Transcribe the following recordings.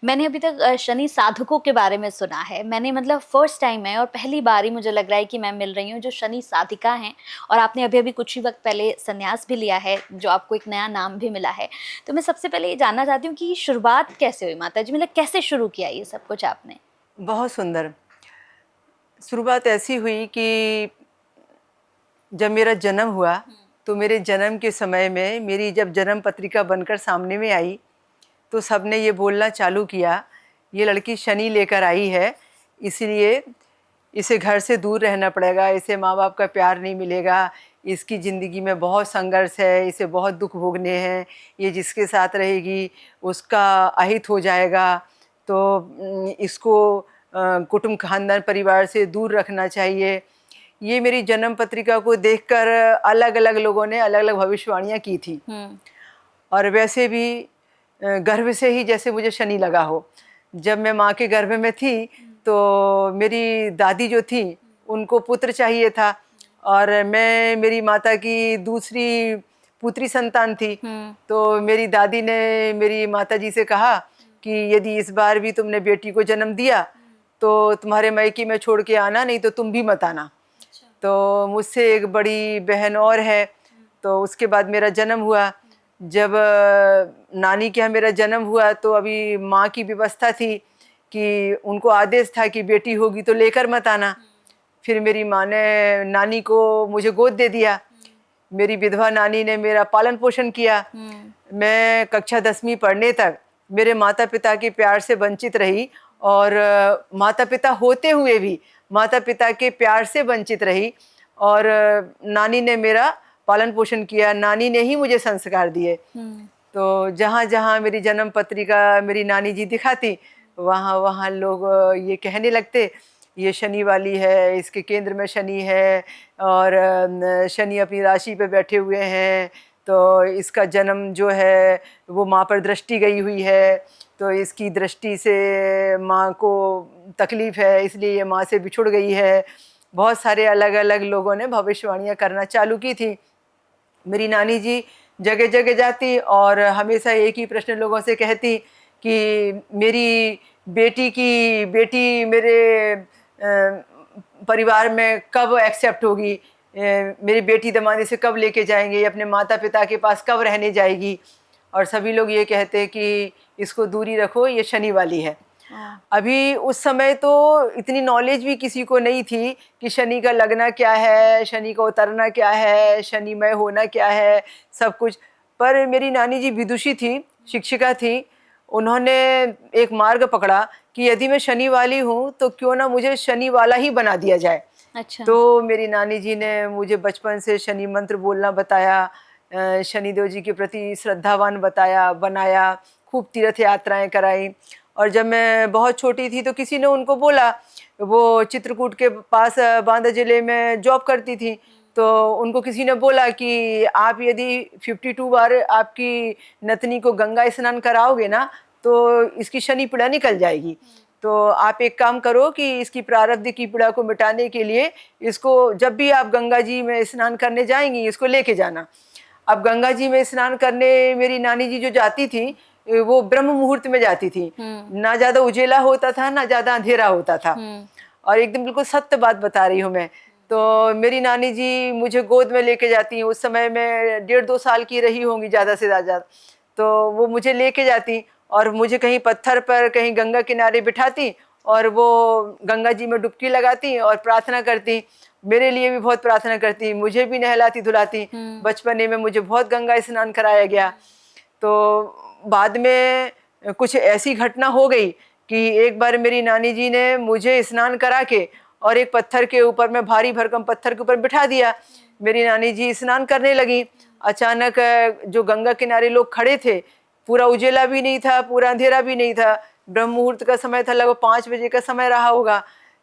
मैंने अभी तक शनि साधकों के बारे में सुना है। मैंने मतलब फर्स्ट टाइम है और पहली बार ही मुझे लग रहा है कि मैं मिल रही हूँ जो शनि साधिका हैं। और आपने अभी-अभी कुछ ही वक़्त पहले संन्यास भी लिया है, जो आपको एक नया नाम भी मिला है। तो मैं सबसे पहले ये जानना चाहती हूँ कि शुरुआत कैसे हुई माताजी? मतलब कैसे शुरू किया ये सब कुछ आपने? बहुत सुंदर। शुरुआत ऐसी हुई कि जब मेरा जन्म हुआ, तो मेरे जन्म के समय में मेरी जब जन्म पत्रिका बनकर सामने में आई, तो सबने ये बोलना चालू किया, ये लड़की शनि लेकर आई है, इसलिए इसे घर से दूर रहना पड़ेगा, इसे माँ बाप का प्यार नहीं मिलेगा, इसकी ज़िंदगी में बहुत संघर्ष है, इसे बहुत दुख भोगने हैं, ये जिसके साथ रहेगी उसका अहित हो जाएगा, तो इसको कुटुंब खानदान परिवार से दूर रखना चाहिए। ये मेरी जन्म पत्रिका को देखकर अलग अलग लोगों ने अलग अलग भविष्यवाणियाँ की थी। और वैसे भी गर्भ से ही जैसे मुझे शनि लगा हो। जब मैं माँ के गर्भ में थी, तो मेरी दादी जो थी उनको पुत्र चाहिए था, और मैं मेरी माता की दूसरी पुत्री संतान थी। तो मेरी दादी ने मेरी माताजी से कहा कि यदि इस बार भी तुमने बेटी को जन्म दिया तो तुम्हारे मायके में छोड़ के आना, नहीं तो तुम भी मत आना। तो मुझसे एक बड़ी बहन और है, तो उसके बाद मेरा जन्म हुआ। जब नानी के यहाँ मेरा जन्म हुआ, तो अभी माँ की व्यवस्था थी कि उनको आदेश था कि बेटी होगी तो लेकर मत आना। फिर मेरी माँ ने नानी को मुझे गोद दे दिया। मेरी विधवा नानी ने मेरा पालन पोषण किया। मैं कक्षा 10वीं पढ़ने तक मेरे माता पिता के प्यार से वंचित रही, और माता पिता होते हुए भी माता पिता के प्यार से वंचित रही, और नानी ने मेरा पालन पोषण किया, नानी ने ही मुझे संस्कार दिए। तो जहाँ जहाँ मेरी जन्म पत्रिका मेरी नानी जी दिखाती, वहाँ वहाँ लोग ये कहने लगते, ये शनि वाली है, इसके केंद्र में शनि है, और शनि अपनी राशि पे बैठे हुए हैं, तो इसका जन्म जो है वो माँ पर दृष्टि गई हुई है, तो इसकी दृष्टि से माँ को तकलीफ़ है, इसलिए ये माँ से बिछुड़ गई है। बहुत सारे अलग अलग लोगों ने भविष्यवाणियाँ करना चालू की थी। मेरी नानी जी जगह जगह जाती और हमेशा एक ही प्रश्न लोगों से कहती कि मेरी बेटी मेरे परिवार में कब एक्सेप्ट होगी, मेरी बेटी दमादी से कब लेके जाएंगे, अपने माता पिता के पास कब रहने जाएगी। और सभी लोग ये कहते कि इसको दूरी रखो, ये शनि वाली है। अभी उस समय तो इतनी नॉलेज भी किसी को नहीं थी कि शनि का लगना क्या है, शनि का उतरना क्या है, शनिमय होना क्या है, सब कुछ। पर मेरी नानी जी विदुषी थी, शिक्षिका थी। उन्होंने एक मार्ग पकड़ा कि यदि मैं शनि वाली हूँ तो क्यों ना मुझे शनि वाला ही बना दिया जाए। अच्छा। तो मेरी नानी जी ने मुझे बचपन से शनि मंत्र बोलना बताया, शनिदेव जी के प्रति श्रद्धावान बनाया, खूब तीर्थ यात्राएं कराई। और जब मैं बहुत छोटी थी तो किसी ने उनको बोला, वो चित्रकूट के पास बांदा जिले में जॉब करती थी, तो उनको किसी ने बोला कि आप यदि 52 बार आपकी नतनी को गंगा स्नान कराओगे ना, तो इसकी शनि पीड़ा निकल जाएगी। तो आप एक काम करो कि इसकी प्रारब्ध की पीड़ा को मिटाने के लिए इसको जब भी आप गंगा जी में स्नान करने जाएंगी, इसको लेके जाना। अब गंगा जी में स्नान करने मेरी नानी जी जो जाती थी, वो ब्रह्म मुहूर्त में जाती थी। ना ज्यादा उजेला होता था, ना ज्यादा अंधेरा होता था। और एकदम बिल्कुल सत्य बात बता रही हूँ मैं। तो मेरी नानी जी मुझे गोद में लेके जाती हैं। उस समय मैं 1.5-2 साल की रही होंगी ज़्यादा से ज़्यादा। तो वो मुझे लेके जाती और मुझे कहीं पत्थर पर, कहीं गंगा किनारे बिठाती, और वो गंगा जी में डुबकी लगाती और प्रार्थना करती। मेरे लिए भी बहुत प्रार्थना करती, मुझे भी नहलाती धुलाती। बचपने में मुझे बहुत गंगा स्नान कराया गया। तो बाद में कुछ ऐसी घटना हो गई कि एक बार मेरी नानी जी ने मुझे स्नान करा के और एक पत्थर के ऊपर में, भारी भरकम पत्थर के ऊपर बिठा दिया। मेरी नानी जी स्नान करने लगी। अचानक जो गंगा किनारे लोग खड़े थे, पूरा उजेला भी नहीं था, पूरा अंधेरा भी नहीं था, ब्रह्म मुहूर्त का समय था, लगभग 5 बजे का समय रहा होगा।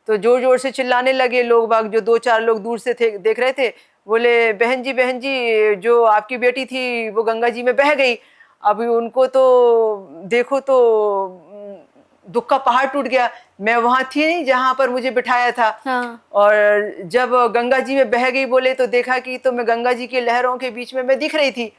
तो जोर जोर से चिल्लाने लगे लोग बाग। जो 2-4 लोग दूर से थे, देख रहे थे, बोले बहन जी, जो आपकी बेटी थी वो गंगा जी में बह गई। अभी उनको तो देखो तो दुख का पहाड़ टूट गया। मैं वहां थी नहीं जहां पर मुझे बिठाया था। और जब गंगा जी में बह गई बोले, तो देखा कि तो मैं गंगा जी की लहरों के बीच में मैं दिख रही थी।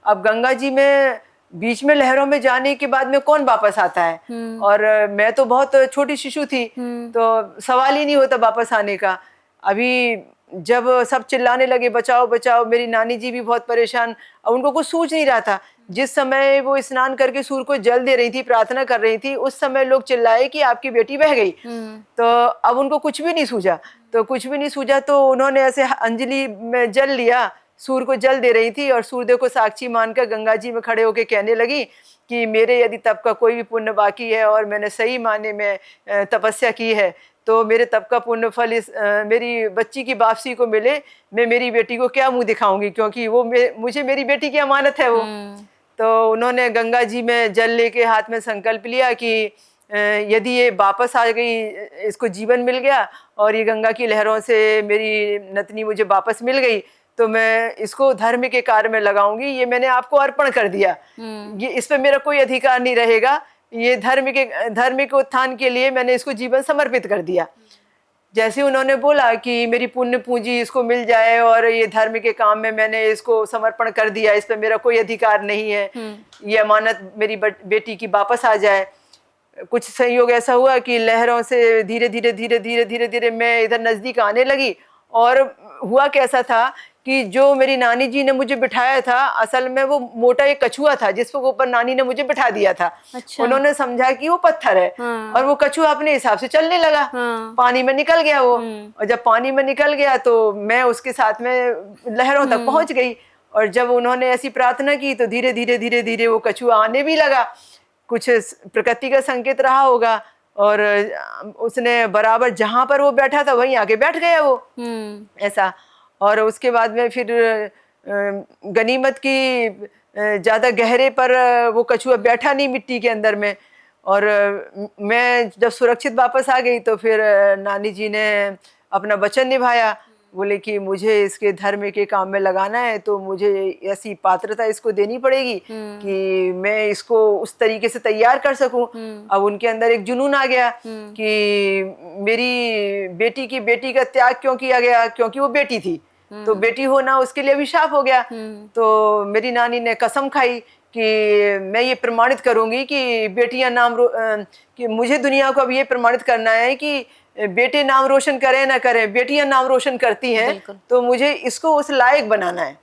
अब गंगा जी में बीच में लहरों में जाने के बाद में कौन वापस आता है। और मैं तो बहुत छोटी शिशु थी, तो सवाल ही नहीं होता वापस आने का। अभी जब सब चिल्लाने लगे बचाओ बचाओ, मेरी नानी जी भी बहुत परेशान, और उनको कुछ सूझ नहीं रहा था। जिस समय वो स्नान करके सूर्य को जल दे रही थी, प्रार्थना कर रही थी, उस समय लोग चिल्लाए कि आपकी बेटी बह गई। तो अब उनको कुछ भी नहीं सूझा, तो उन्होंने ऐसे अंजलि में जल लिया, सूर्य को जल दे रही थी, और सूर्यदेव को साक्षी मानकर गंगा जी में खड़े होकर कहने लगी कि मेरे यदि तप का कोई भी पुण्य बाकी है और मैंने सही माने में तपस्या की है, तो मेरे तप का पुण्य फल इस मेरी बच्ची की वापसी को मिले। मैं मेरी बेटी को क्या मुंह दिखाऊंगी, क्योंकि वो मुझे मेरी बेटी की अमानत है वो। तो उन्होंने गंगा जी में जल लेके हाथ में संकल्प लिया कि यदि ये वापस आ गई, इसको जीवन मिल गया और ये गंगा की लहरों से मेरी नतनी मुझे वापस मिल गई, तो मैं इसको धर्म के कार्य में लगाऊंगी। ये मैंने आपको अर्पण कर दिया, ये इस पे मेरा कोई अधिकार नहीं रहेगा। ये धर्म के उत्थान के लिए मैंने इसको जीवन समर्पित कर दिया। जैसे उन्होंने बोला कि मेरी पुण्य पूंजी इसको मिल जाए और ये धर्म के काम में मैंने इसको समर्पण कर दिया, इस पे मेरा कोई अधिकार नहीं है, ये अमानत मेरी बेटी की वापस आ जाए। कुछ संयोग ऐसा हुआ कि लहरों से धीरे धीरे मैं इधर नजदीक आने लगी। और हुआ कैसा था कि जो मेरी नानी जी ने मुझे बिठाया था, असल में वो मोटा एक कछुआ था जिस पर ऊपर नानी ने मुझे बिठा दिया था। अच्छा। उन्होंने समझा कि वो पत्थर है। और वो कछुआ अपने हिसाब से चलने लगा। पानी में निकल गया वो। और जब पानी में निकल गया तो मैं उसके साथ में लहरों तक पहुंच गई। और जब उन्होंने ऐसी प्रार्थना की तो धीरे धीरे वो कछुआ आने भी लगा। कुछ प्रकृति का संकेत रहा होगा, और उसने बराबर जहां पर वो बैठा था वहीं आके बैठ गया वो, ऐसा। और उसके बाद में फिर गनीमत की ज़्यादा गहरे पर वो कछुआ बैठा नहीं मिट्टी के अंदर में। और मैं जब सुरक्षित वापस आ गई तो फिर नानी जी ने अपना वचन निभाया, बोले कि मुझे इसके धर्म के काम में लगाना है, तो मुझे ऐसी पात्रता इसको देनी पड़ेगी कि मैं इसको उस तरीके से तैयार कर सकूं। अब उनके अंदर एक जुनून आ गया कि मेरी बेटी का त्याग क्यों किया गया, क्योंकि वो बेटी थी, तो बेटी होना उसके लिए अभिशाप हो गया। तो मेरी नानी ने कसम खाई कि मैं ये प्रमाणित करूंगी कि बेटियां कि मुझे दुनिया को अब ये प्रमाणित करना है कि बेटे नाम रोशन करें ना करें, बेटियां नाम रोशन करती हैं, तो मुझे इसको उस लायक बनाना है।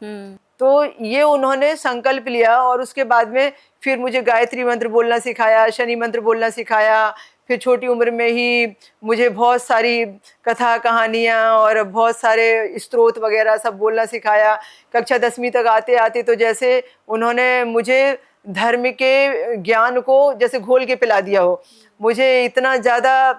तो ये उन्होंने संकल्प लिया। और उसके बाद में फिर मुझे गायत्री मंत्र बोलना सिखाया, शनि मंत्र बोलना सिखाया। फिर छोटी उम्र में ही मुझे बहुत सारी कथा कहानियाँ और बहुत सारे स्तोत्र वगैरह सब बोलना सिखाया। कक्षा 10वीं तक आते आते तो जैसे उन्होंने मुझे धर्म के ज्ञान को जैसे घोल के पिला दिया हो। मुझे इतना ज़्यादा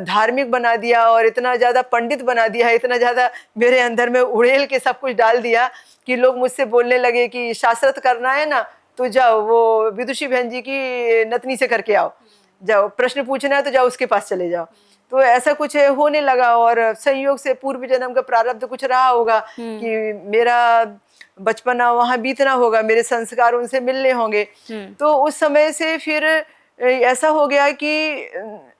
धार्मिक बना दिया और इतना ज़्यादा पंडित बना दिया, इतना ज़्यादा मेरे अंदर में उड़ेल के सब कुछ डाल दिया कि लोग मुझसे बोलने लगे कि शास्त्रत करना है ना, तो जाओ वो विदुषी बहन जी की नतनी से करके आओ, जाओ प्रश्न पूछना है तो जाओ उसके पास चले जाओ। तो ऐसा कुछ होने लगा। और संयोग से पूर्व जन्म का प्रारब्ध कुछ रहा होगा कि मेरा बचपना वहाँ बीतना होगा, मेरे संस्कार उनसे मिलने होंगे। तो उस समय से फिर ऐसा हो गया कि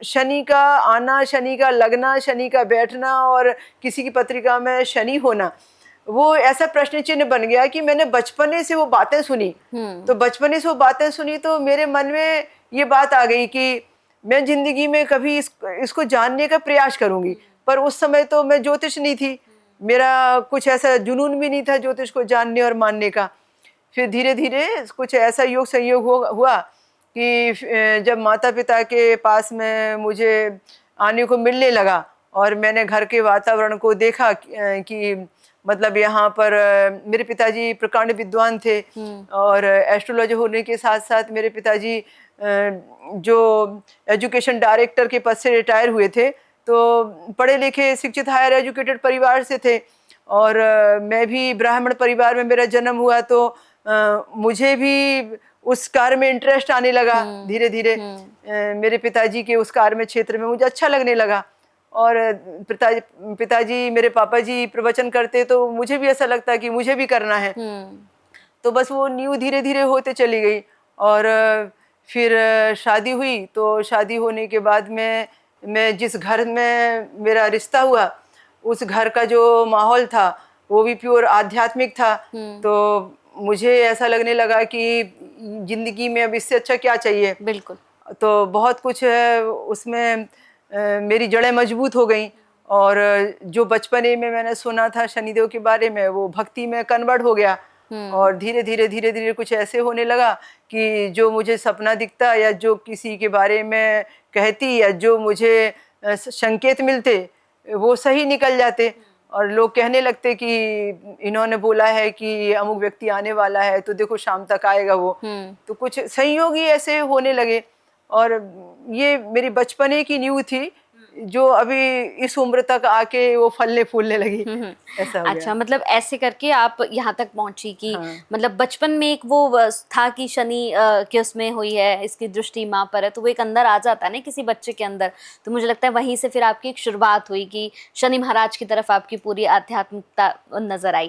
शनि का आना, शनि का लगना, शनि का बैठना और किसी की पत्रिका में शनि होना, वो ऐसा प्रश्न चिन्ह बन गया कि मैंने बचपने से वो बातें सुनी। तो बचपने से वो बातें सुनी तो मेरे मन में ये बात आ गई कि मैं जिंदगी में कभी इसको जानने का प्रयास करूंगी। पर उस समय तो मैं ज्योतिष नहीं थी, मेरा कुछ ऐसा जुनून भी नहीं था ज्योतिष को जानने और मानने का। फिर धीरे धीरे कुछ ऐसा योग संयोग हुआ कि जब माता पिता के पास में मुझे आने को मिलने लगा और मैंने घर के वातावरण को देखा कि मतलब यहाँ पर मेरे पिताजी प्रकांड विद्वान थे और एस्ट्रोलॉजर होने के साथ साथ मेरे पिताजी जो एजुकेशन डायरेक्टर के पद से रिटायर हुए थे, तो पढ़े लिखे शिक्षित हायर एजुकेटेड परिवार से थे। और मैं भी ब्राह्मण परिवार में मेरा जन्म हुआ, तो मुझे भी उस कार्य में इंटरेस्ट आने लगा। धीरे धीरे मेरे पिताजी के उस कार्य में क्षेत्र में मुझे अच्छा लगने लगा। और पिताजी मेरे पापा जी प्रवचन करते तो मुझे भी ऐसा लगता कि मुझे भी करना है। तो बस वो नींव धीरे धीरे होते चली गई। और फिर शादी हुई, तो शादी होने के बाद में मैं जिस घर में मेरा रिश्ता हुआ उस घर का जो माहौल था वो भी प्योर आध्यात्मिक था। तो मुझे ऐसा लगने लगा कि जिंदगी में अब इससे अच्छा क्या चाहिए। बिल्कुल। तो बहुत कुछ है उसमें, मेरी जड़ें मजबूत हो गई। और जो बचपने में मैंने सुना था शनिदेव के बारे में, वो भक्ति में कन्वर्ट हो गया। और धीरे धीरे कुछ ऐसे होने लगा कि जो मुझे सपना दिखता या जो किसी के बारे में कहती या जो मुझे संकेत मिलते वो सही निकल जाते। और लोग कहने लगते कि इन्होंने बोला है कि अमुक व्यक्ति आने वाला है, तो देखो शाम तक आएगा वो। तो कुछ संयोग ही ऐसे होने लगे। और ये मेरी बचपने की नींव थी जो अभी इस उम्र तक आके वो फलने फूलने लगी। ऐसा हो अच्छा, गया। मतलब ऐसे करके आप यहाँ तक पहुंची कि हाँ। मतलब बचपन में एक वो था कि शनि के उसमें हुई है, इसकी दृष्टि माँ पर है, तो वो एक अंदर आ जाता है ना किसी बच्चे के अंदर। तो मुझे लगता है वहीं से फिर आपकी एक शुरुआत हुई कि शनि महाराज की तरफ आपकी पूरी आध्यात्मिकता नजर आई।